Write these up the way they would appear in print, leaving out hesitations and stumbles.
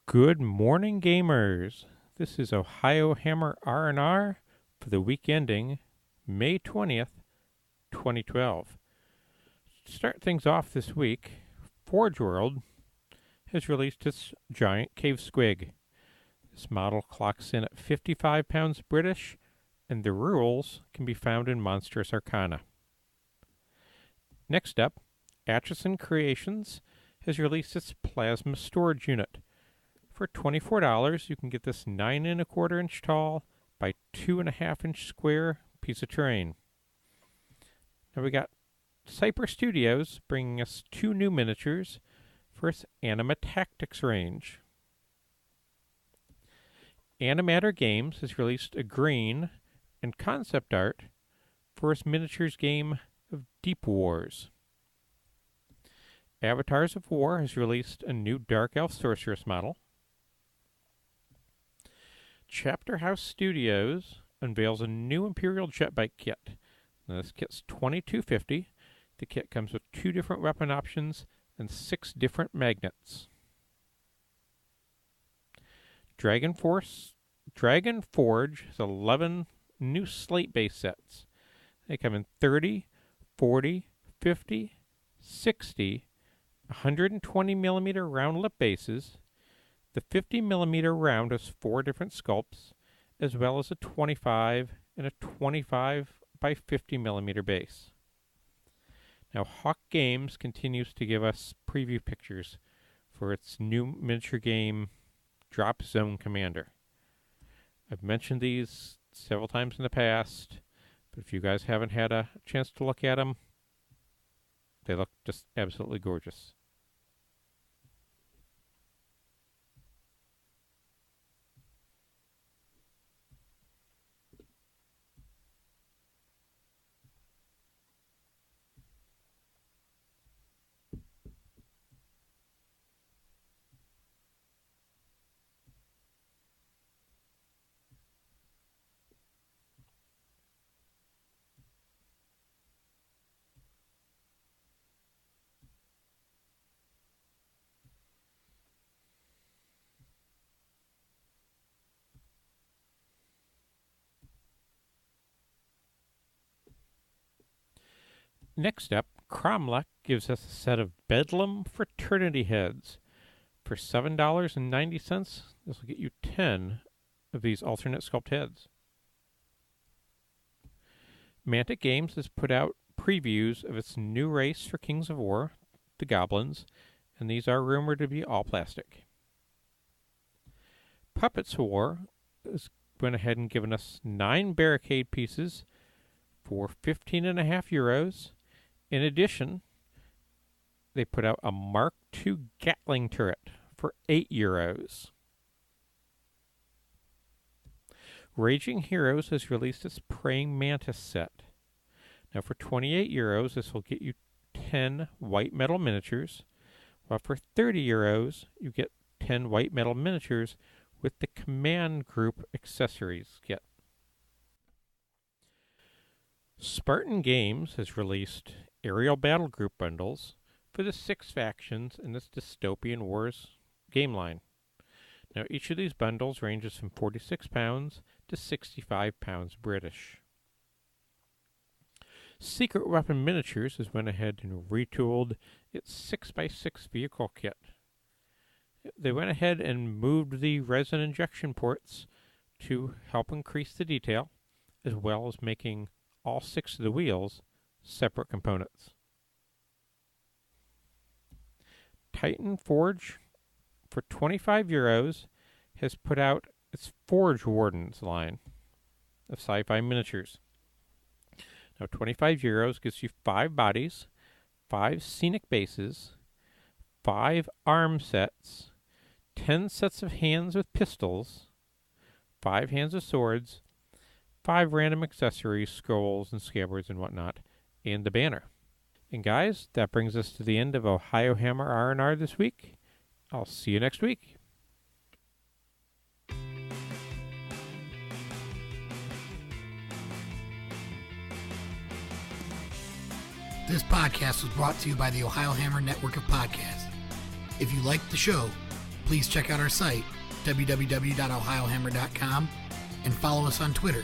Good morning, gamers. This is Ohiohammer RnR for the week ending May 20th, 2012. To start things off this week, Forgeworld has released its giant cave squig. This model clocks in at 55 pounds British, and the rules can be found in Monstrous Arcana. Next up, Acheson Creations has released its plasma storage unit. For $24, you can get this 9 1/4 inch tall by 2.5 inch square piece of terrain. Now we got Cyper Studios bringing us 2 new miniatures for its Anima Tactics range. Animator Games has released a green and concept art for its miniatures game of Deep Wars. Avatars of War has released a new Dark Elf Sorceress model. Chapter House Studios unveils a new Imperial Jetbike kit. Now this kit's $22.50. The kit comes with 2 different weapon options and 6 different magnets. Dragon Forge has 11 new slate-based sets. They come in 30, 40, 50, 60, 120mm round lip bases. The 50mm round has 4 different sculpts, as well as a 25 and a 25 by 50mm base. Now, Games continues to give us preview pictures for its new miniature game, Drop Zone Commander. I've mentioned these several times in the past, but if you guys haven't had a chance to look at them, they look just absolutely gorgeous. Next up, Cromlech gives us a set of Bedlam Fraternity heads. For $7.90, this will get you 10 of these alternate sculpt heads. Mantic Games has put out previews of its new race for Kings of War, the Goblins, and these are rumored to be all plastic. Puppetswar has went ahead and given us 9 barricade pieces for €15.50. In addition, they put out a Mark II Gatling turret for €8. Raging Heroes has released its Praying Mantis set. Now for €28, this will get you 10 white metal miniatures, while for €30, you get 10 white metal miniatures with the Command Group accessories kit. Spartan Games has released aerial battle group bundles for the 6 factions in this Dystopian Wars game line. Now each of these bundles ranges from 46 pounds to 65 pounds British. Secret Weapon Miniatures has went ahead and retooled its 6x6 vehicle kit. They went ahead and moved the resin injection ports to help increase the detail, as well as making all 6 of the wheels separate components. Titan Forge, for €25, has put out its Forge Wardens line of sci-fi miniatures. Now €25 gives you 5 bodies, 5 scenic bases, 5 arm sets, 10 sets of hands with pistols, 5 hands of swords, 5 random accessories, scrolls and scabbards and whatnot, and the banner. And guys, that brings us to the end of Ohiohammer RnR this week. I'll see you next week. This podcast was brought to you by the Ohiohammer Network of Podcasts. If you liked the show, Please check out our site, www.ohiohammer.com, and follow us on Twitter.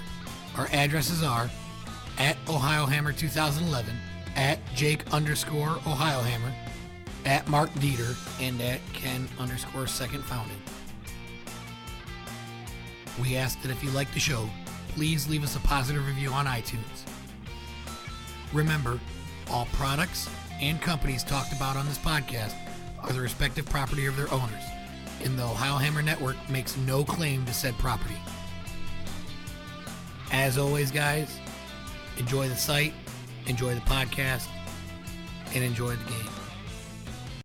Our addresses are at Ohiohammer2011, at Jake_Ohiohammer, at Mark Dieter, and at Ken_second founding. We ask that if you like the show, please leave us a positive review on iTunes. Remember, all products and companies talked about on this podcast are the respective property of their owners, and the Ohiohammer Network makes no claim to said property. As always, guys, enjoy the site, enjoy the podcast, and enjoy the game.